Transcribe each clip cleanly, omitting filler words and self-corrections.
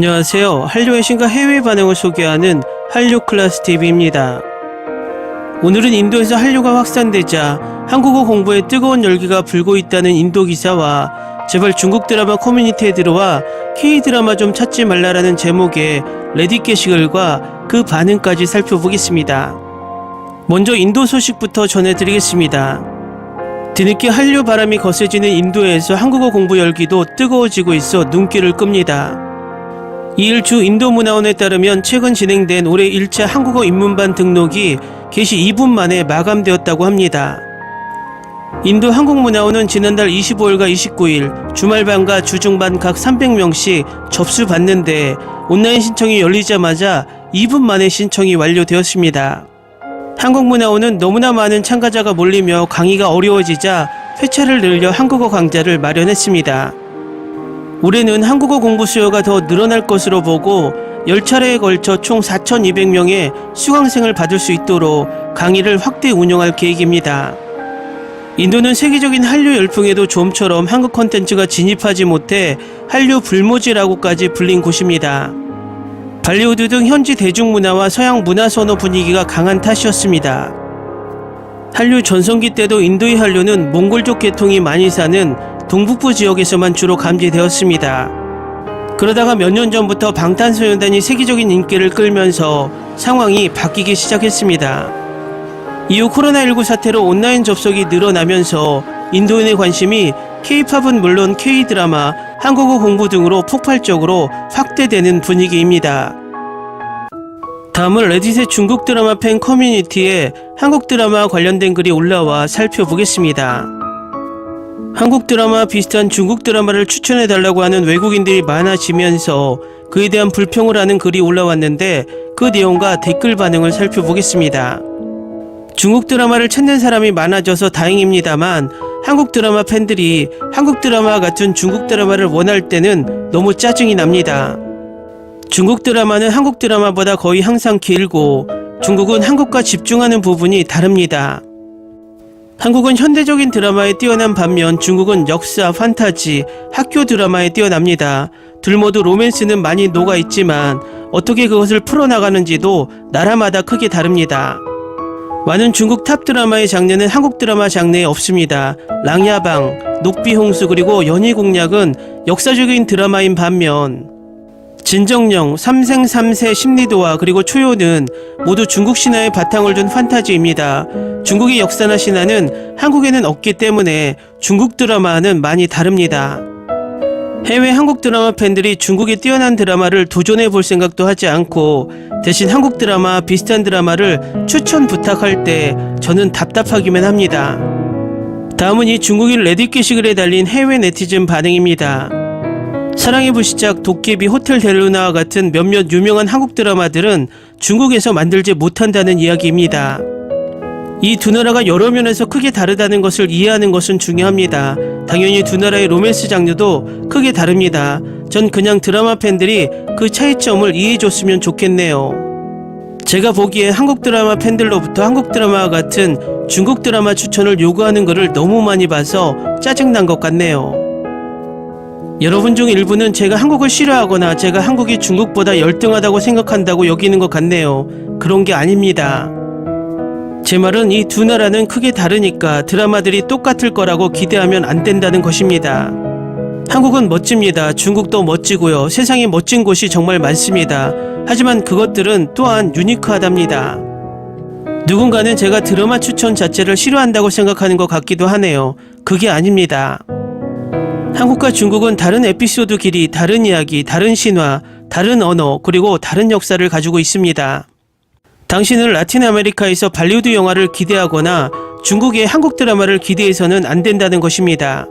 안녕하세요. 한류의 신과 해외 반응을 소개하는 한류 클래스 TV입니다. 오늘은 인도에서 한류가 확산되자 한국어 공부에 뜨거운 열기가 불고 있다는 인도 기사와 제발 중국 드라마 커뮤니티에 들어와 K-드라마 좀 찾지 말라라는 제목의 레딧 게시글과 그 반응까지 살펴보겠습니다. 먼저 인도 소식부터 전해드리겠습니다. 뒤늦게 한류 바람이 거세지는 인도에서 한국어 공부 열기도 뜨거워지고 있어 눈길을 끕니다. 이일 주 인도문화원에 따르면 최근 진행된 올해 1차 한국어 입문반 등록이 개시 2분 만에 마감되었다고 합니다. 인도 한국문화원은 지난달 25일과 29일 주말반과 주중반 각 300명씩 접수받는데 온라인 신청이 열리자마자 2분 만에 신청이 완료되었습니다. 한국문화원은 너무나 많은 참가자가 몰리며 강의가 어려워지자 회차를 늘려 한국어 강좌를 마련했습니다. 올해는 한국어 공부 수요가 더 늘어날 것으로 보고 10차례에 걸쳐 총 4,200명의 수강생을 받을 수 있도록 강의를 확대 운영할 계획입니다. 인도는 세계적인 한류 열풍에도 좀처럼 한국 콘텐츠가 진입하지 못해 한류 불모지라고까지 불린 곳입니다. 발리우드 등 현지 대중문화와 서양 문화 선호 분위기가 강한 탓이었습니다. 한류 전성기 때도 인도의 한류는 몽골족 계통이 많이 사는 동북부 지역에서만 주로 감지되었습니다. 그러다가 몇 년 전부터 방탄소년단이 세계적인 인기를 끌면서 상황이 바뀌기 시작했습니다. 이후 코로나19 사태로 온라인 접속이 늘어나면서 인도인의 관심이 K-팝은 물론 K-드라마, 한국어 공부 등으로 폭발적으로 확대되는 분위기입니다. 다음은 레딧의 중국 드라마 팬 커뮤니티에 한국 드라마와 관련된 글이 올라와 살펴보겠습니다. 한국 드라마와 비슷한 중국 드라마를 추천해달라고 하는 외국인들이 많아지면서 그에 대한 불평을 하는 글이 올라왔는데 그 내용과 댓글 반응을 살펴보겠습니다. 중국 드라마를 찾는 사람이 많아져서 다행입니다만 한국 드라마 팬들이 한국 드라마와 같은 중국 드라마를 원할 때는 너무 짜증이 납니다. 중국 드라마는 한국 드라마보다 거의 항상 길고 중국은 한국과 집중하는 부분이 다릅니다. 한국은 현대적인 드라마에 뛰어난 반면 중국은 역사, 판타지, 학교 드라마에 뛰어납니다. 둘 모두 로맨스는 많이 녹아있지만 어떻게 그것을 풀어나가는지도 나라마다 크게 다릅니다. 많은 중국 탑 드라마의 장르는 한국 드라마 장르에 없습니다. 랑야방, 녹비홍수 그리고 연희공략은 역사적인 드라마인 반면 진정령, 삼생삼세 심리도화 그리고 초요는 모두 중국 신화의 바탕을 둔 판타지입니다. 중국의 역사나 신화는 한국에는 없기 때문에 중국 드라마와는 많이 다릅니다. 해외 한국 드라마 팬들이 중국의 뛰어난 드라마를 도전해 볼 생각도 하지 않고 대신 한국 드라마 비슷한 드라마를 추천 부탁할 때 저는 답답하기만 합니다. 다음은 이 중국인 레딧 게시글에 달린 해외 네티즌 반응입니다. 사랑의 불시착, 도깨비, 호텔 델루나와 같은 몇몇 유명한 한국 드라마들은 중국에서 만들지 못한다는 이야기입니다. 이 두 나라가 여러 면에서 크게 다르다는 것을 이해하는 것은 중요합니다. 당연히 두 나라의 로맨스 장르도 크게 다릅니다. 전 그냥 드라마 팬들이 그 차이점을 이해해줬으면 좋겠네요. 제가 보기에 한국 드라마 팬들로부터 한국 드라마와 같은 중국 드라마 추천을 요구하는 글을 너무 많이 봐서 짜증난 것 같네요. 여러분 중 일부는 제가 한국을 싫어하거나 제가 한국이 중국보다 열등하다고 생각한다고 여기는 것 같네요. 그런 게 아닙니다. 제 말은 이 두 나라는 크게 다르니까 드라마들이 똑같을 거라고 기대하면 안 된다는 것입니다. 한국은 멋집니다. 중국도 멋지고요. 세상에 멋진 곳이 정말 많습니다. 하지만 그것들은 또한 유니크하답니다. 누군가는 제가 드라마 추천 자체를 싫어한다고 생각하는 것 같기도 하네요. 그게 아닙니다. 한국과 중국은 다른 에피소드 길이, 다른 이야기, 다른 신화, 다른 언어, 그리고 다른 역사를 가지고 있습니다. 당신은 라틴 아메리카에서 발리우드 영화를 기대하거나 중국의 한국 드라마를 기대해서는 안 된다는 것입니다.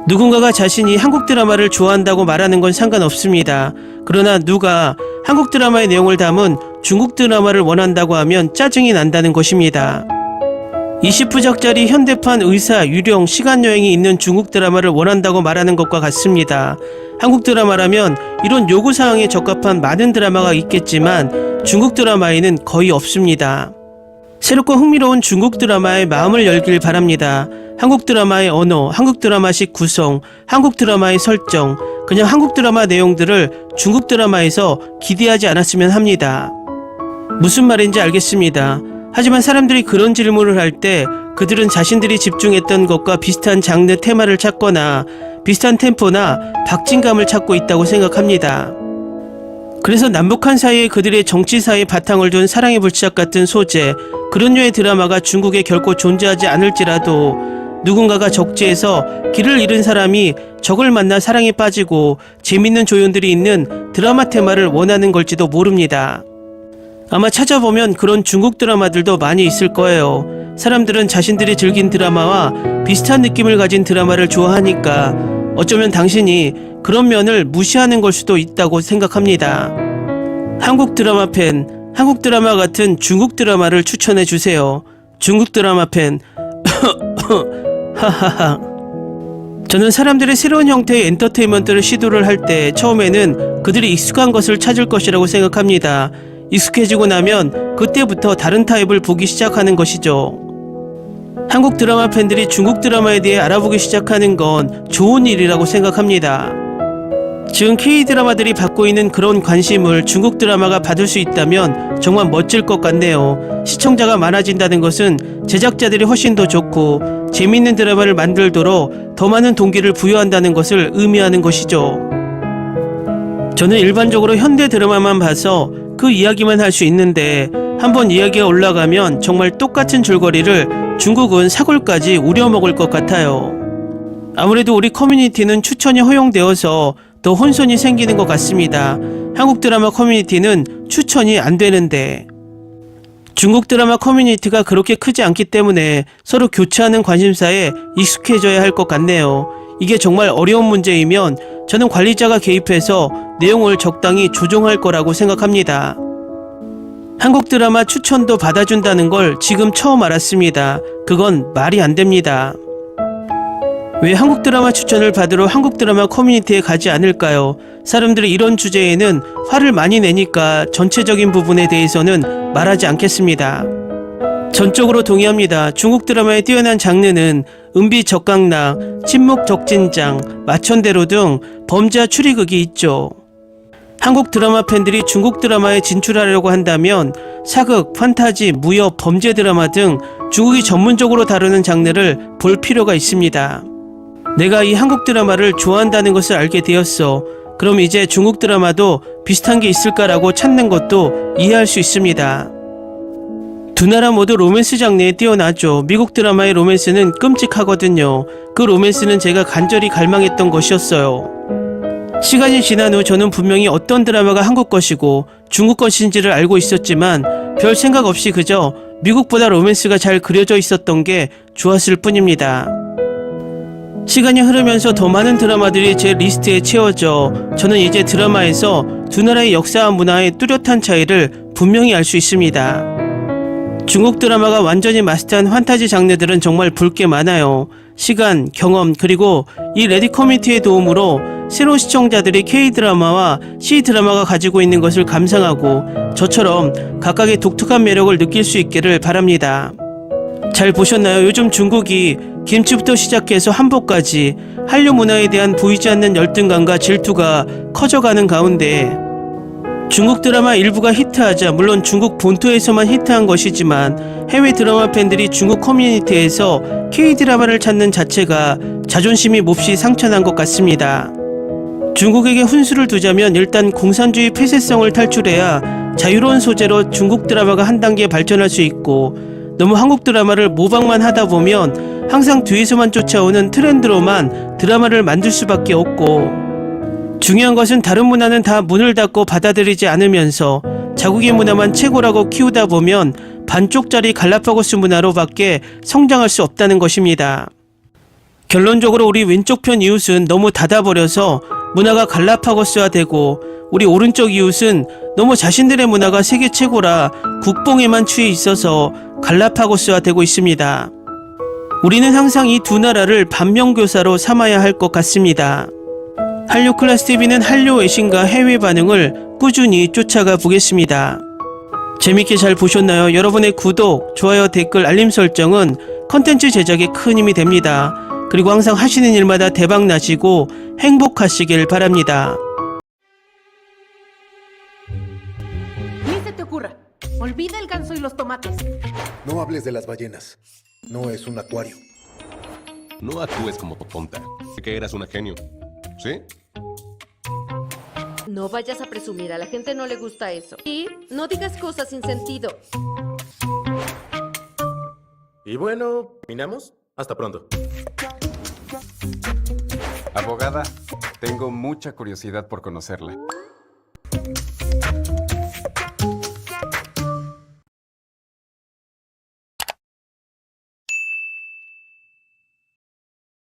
누군가가 자신이 한국 드라마를 좋아한다고 말하는 건 상관없습니다. 그러나 누가 한국 드라마의 내용을 담은 중국 드라마를 원한다고 하면 짜증이 난다는 것입니다. 20부작짜리 현대판 의사, 유령, 시간여행이 있는 중국 드라마를 원한다고 말하는 것과 같습니다. 한국 드라마라면 이런 요구사항에 적합한 많은 드라마가 있겠지만 중국 드라마에는 거의 없습니다. 새롭고 흥미로운 중국 드라마에 마음을 열길 바랍니다. 한국 드라마의 언어, 한국 드라마식 구성, 한국 드라마의 설정, 그냥 한국 드라마 내용들을 중국 드라마에서 기대하지 않았으면 합니다. 무슨 말인지 알겠습니다. 하지만 사람들이 그런 질문을 할 때 그들은 자신들이 집중했던 것과 비슷한 장르 테마를 찾거나 비슷한 템포나 박진감을 찾고 있다고 생각합니다. 그래서 남북한 사이에 그들의 정치사에 바탕을 둔 사랑의 불시착 같은 소재, 그런 류의 드라마가 중국에 결코 존재하지 않을지라도 누군가가 적지에서 길을 잃은 사람이 적을 만나 사랑에 빠지고 재밌는 조연들이 있는 드라마 테마를 원하는 걸지도 모릅니다. 아마 찾아보면 그런 중국 드라마들도 많이 있을 거예요. 사람들은 자신들이 즐긴 드라마와 비슷한 느낌을 가진 드라마를 좋아하니까 어쩌면 당신이 그런 면을 무시하는 걸 수도 있다고 생각합니다. 한국 드라마 팬, 한국 드라마 같은 중국 드라마를 추천해 주세요. 중국 드라마 팬, 하하하. 저는 사람들의 새로운 형태의 엔터테인먼트를 시도를 할 때 처음에는 그들이 익숙한 것을 찾을 것이라고 생각합니다. 익숙해지고 나면 그때부터 다른 타입을 보기 시작하는 것이죠. 한국 드라마 팬들이 중국 드라마에 대해 알아보기 시작하는 건 좋은 일이라고 생각합니다. 지금 K-드라마들이 받고 있는 그런 관심을 중국 드라마가 받을 수 있다면 정말 멋질 것 같네요. 시청자가 많아진다는 것은 제작자들이 훨씬 더 좋고 재미있는 드라마를 만들도록 더 많은 동기를 부여한다는 것을 의미하는 것이죠. 저는 일반적으로 현대 드라마만 봐서 그 이야기만 할 수 있는데 한번 이야기가 올라가면 정말 똑같은 줄거리를 중국은 사골까지 우려먹을 것 같아요. 아무래도 우리 커뮤니티는 추천이 허용되어서 더 혼선이 생기는 것 같습니다. 한국 드라마 커뮤니티는 추천이 안 되는데 중국 드라마 커뮤니티가 그렇게 크지 않기 때문에 서로 교차하는 관심사에 익숙해져야 할 것 같네요. 이게 정말 어려운 문제이면 저는 관리자가 개입해서 내용을 적당히 조정할 거라고 생각합니다. 한국 드라마 추천도 받아준다는 걸 지금 처음 알았습니다. 그건 말이 안 됩니다. 왜 한국 드라마 추천을 받으러 한국 드라마 커뮤니티에 가지 않을까요? 사람들이 이런 주제에는 화를 많이 내니까 전체적인 부분에 대해서는 말하지 않겠습니다. 전적으로 동의합니다. 중국 드라마의 뛰어난 장르는 은비 적강락, 침묵 적진장, 마천대로 등 범죄와 추리극이 있죠. 한국 드라마 팬들이 중국 드라마에 진출하려고 한다면 사극, 판타지, 무협, 범죄 드라마 등 중국이 전문적으로 다루는 장르를 볼 필요가 있습니다. 내가 이 한국 드라마를 좋아한다는 것을 알게 되었어. 그럼 이제 중국 드라마도 비슷한 게 있을까라고 찾는 것도 이해할 수 있습니다. 두 나라 모두 로맨스 장르에 뛰어나죠. 미국 드라마의 로맨스는 끔찍하거든요. 그 로맨스는 제가 간절히 갈망했던 것이었어요. 시간이 지난 후 저는 분명히 어떤 드라마가 한국 것이고 중국 것인지를 알고 있었지만 별 생각 없이 그저 미국보다 로맨스가 잘 그려져 있었던 게 좋았을 뿐입니다. 시간이 흐르면서 더 많은 드라마들이 제 리스트에 채워져 저는 이제 드라마에서 두 나라의 역사와 문화의 뚜렷한 차이를 분명히 알 수 있습니다. 중국 드라마가 완전히 마스터한 판타지 장르들은 정말 볼 게 많아요. 시간, 경험, 그리고 이 레딧 커뮤니티의 도움으로 새로운 시청자들이 K-드라마와 C-드라마가 가지고 있는 것을 감상하고 저처럼 각각의 독특한 매력을 느낄 수 있기를 바랍니다. 잘 보셨나요? 요즘 중국이 김치부터 시작해서 한복까지 한류 문화에 대한 보이지 않는 열등감과 질투가 커져가는 가운데 중국 드라마 일부가 히트하자 물론 중국 본토에서만 히트한 것이지만 해외 드라마 팬들이 중국 커뮤니티에서 K-드라마를 찾는 자체가 자존심이 몹시 상처난 것 같습니다. 중국에게 훈수를 두자면 일단 공산주의 폐쇄성을 탈출해야 자유로운 소재로 중국 드라마가 한 단계 발전할 수 있고 너무 한국 드라마를 모방만 하다 보면 항상 뒤에서만 쫓아오는 트렌드로만 드라마를 만들 수밖에 없고 중요한 것은 다른 문화는 다 문을 닫고 받아들이지 않으면서 자국의 문화만 최고라고 키우다 보면 반쪽짜리 갈라파고스 문화로밖에 성장할 수 없다는 것입니다. 결론적으로 우리 왼쪽 편 이웃은 너무 닫아버려서 문화가 갈라파고스화되고 우리 오른쪽 이웃은 너무 자신들의 문화가 세계 최고라 국뽕에만 취해 있어서 갈라파고스화되고 있습니다. 우리는 항상 이 두 나라를 반면교사로 삼아야 할 것 같습니다. 한류 클래스 TV는 한류 외신과 해외 반응을 꾸준히 쫓아가 보겠습니다. 재밌게 잘 보셨나요? 여러분의 구독, 좋아요, 댓글, 알림 설정은 컨텐츠 제작에 큰 힘이 됩니다. 그리고 항상 하시는 일마다 대박 나시고 행복하시길 바랍니다. Ni se te ocurra. Olvida el ganso y los tomates. No hables de las ballenas. No es un acuario. No actúes como tonta. Que eras una genio. ¿Sí? No vayas a presumir, a la gente no le gusta eso. Y no digas cosas sin sentido. Y bueno, ¿terminamos? Hasta pronto. Abogada, tengo mucha curiosidad por conocerla.